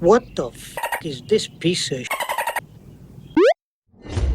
What the f is this piece of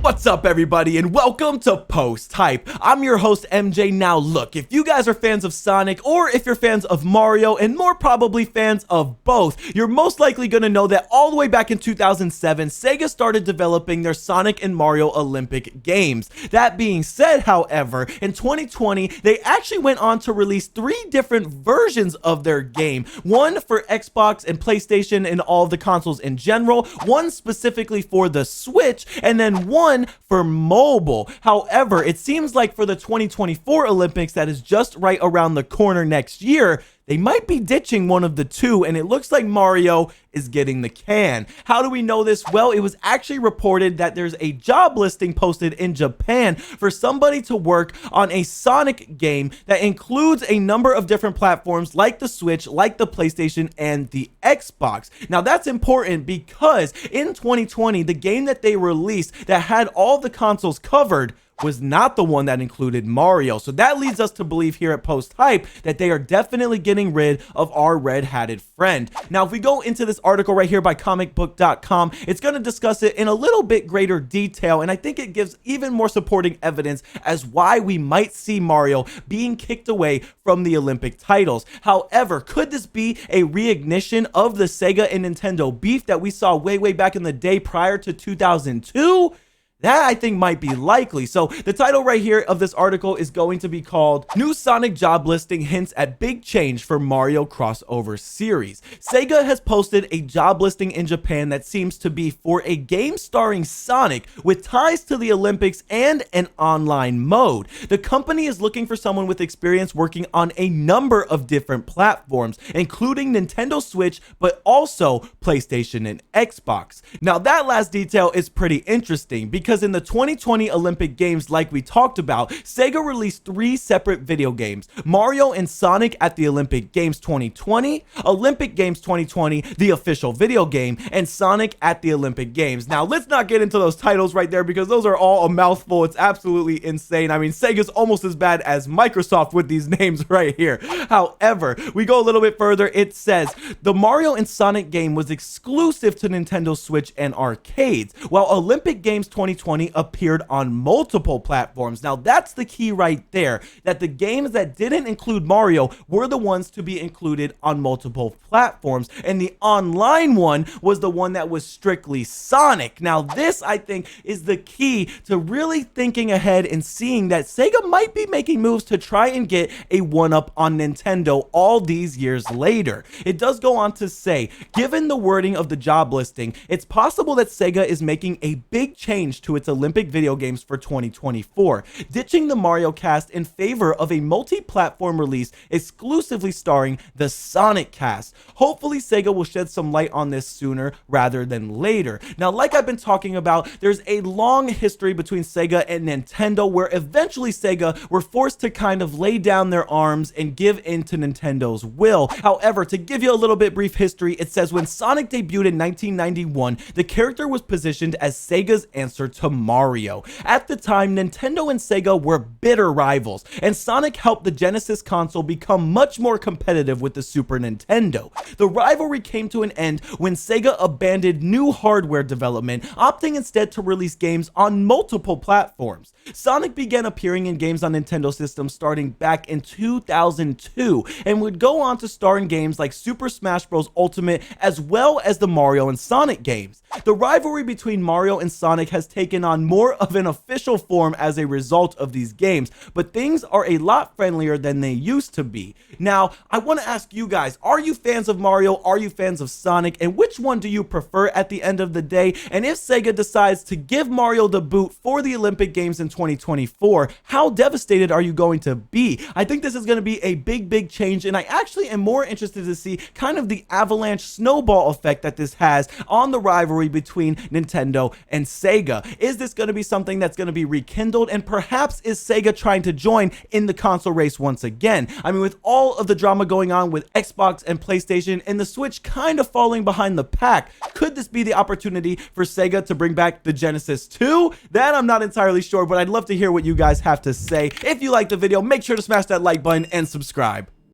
What's up, everybody, and welcome to Post Hype. I'm your host, MJ. Now, look, if you guys are fans of Sonic, or if you're fans of Mario, and more probably fans of both, you're most likely going to know that all the way back in 2007, SEGA started developing their Sonic and Mario Olympic games. That being said, however, in 2020, they actually went on to release 3 different versions of their game. One for Xbox and PlayStation and all of the consoles in general, one specifically for the Switch, and then one for mobile. However, it seems like for the 2024 Olympics that is just right around the corner next year, they might be ditching one of the two, and it looks like Mario is getting the can. How do we know this? Well, it was actually reported that there's a job listing posted in Japan for somebody to work on a Sonic game that includes a number of different platforms like the Switch, like the PlayStation, and the Xbox. Now, that's important because in 2020, the game that they released that had all the consoles covered was not the one that included Mario. So that leads us to believe here at Post Hype that they are definitely getting rid of our red-hatted friend. Now, if we go into this article right here by comicbook.com, it's going to discuss it in a little bit greater detail, and I think it gives even more supporting evidence as why we might see Mario being kicked away from the Olympic titles. However, could this be a reignition of the Sega and Nintendo beef that we saw way back in the day prior to 2002? That I think might be likely. So the title right here of this article is going to be called New Sonic Job Listing Hints at Big Change for Mario Crossover Series. Sega has posted a job listing in Japan that seems to be for a game starring Sonic with ties to the Olympics and an online mode. The company is looking for someone with experience working on a number of different platforms, including Nintendo Switch, but also PlayStation and Xbox. Now that last detail is pretty interesting because in the 2020 Olympic Games, like we talked about, Sega released 3 separate video games: Mario and Sonic at the Olympic Games 2020, Olympic Games 2020, the official video game, and Sonic at the Olympic Games. Now, let's not get into those titles right there because those are all a mouthful. It's absolutely insane. I mean, Sega's almost as bad as Microsoft with these names right here. However, we go a little bit further. It says the Mario and Sonic game was exclusive to Nintendo Switch and arcades, while Olympic Games 2020 appeared on multiple platforms. Now that's the key right there, that the games that didn't include Mario were the ones to be included on multiple platforms, and the online one was the one that was strictly Sonic. Now this, I think, is the key to really thinking ahead and seeing that Sega might be making moves to try and get a one-up on Nintendo all these years later. It does go on to say, given the wording of the job listing, it's possible that Sega is making a big change to its Olympic video games for 2024, ditching the Mario cast in favor of a multi-platform release exclusively starring the Sonic cast. Hopefully Sega will shed some light on this sooner rather than later. Now, like I've been talking about, there's a long history between Sega and Nintendo where eventually Sega were forced to kind of lay down their arms and give in to Nintendo's will. However, to give you a little bit brief history, it says when Sonic debuted in 1991, the character was positioned as Sega's answer to Mario. At the time, Nintendo and Sega were bitter rivals, and Sonic helped the Genesis console become much more competitive with the Super Nintendo. The rivalry came to an end when Sega abandoned new hardware development, opting instead to release games on multiple platforms. Sonic began appearing in games on Nintendo systems starting back in 2002, and would go on to star in games like Super Smash Bros. Ultimate, as well as the Mario and Sonic games. The rivalry between Mario and Sonic has taken on more of an official form as a result of these games, but things are a lot friendlier than they used to be. Now, I want to ask you guys, are you fans of Mario? Are you fans of Sonic? And which one do you prefer at the end of the day? And if Sega decides to give Mario the boot for the Olympic Games in 2024, how devastated are you going to be? I think this is going to be a big change, and I actually am more interested to see kind of the avalanche snowball effect that this has on the rivalry between Nintendo and Sega. Is this going to be something that's going to be rekindled, and perhaps is Sega trying to join in the console race once again? I mean, with all of the drama going on with Xbox and PlayStation and the Switch kind of falling behind the pack, could this be the opportunity for Sega to bring back the Genesis 2? That I'm not entirely sure, but I'd love to hear what you guys have to say. If you liked the video, make sure to smash that like button and subscribe.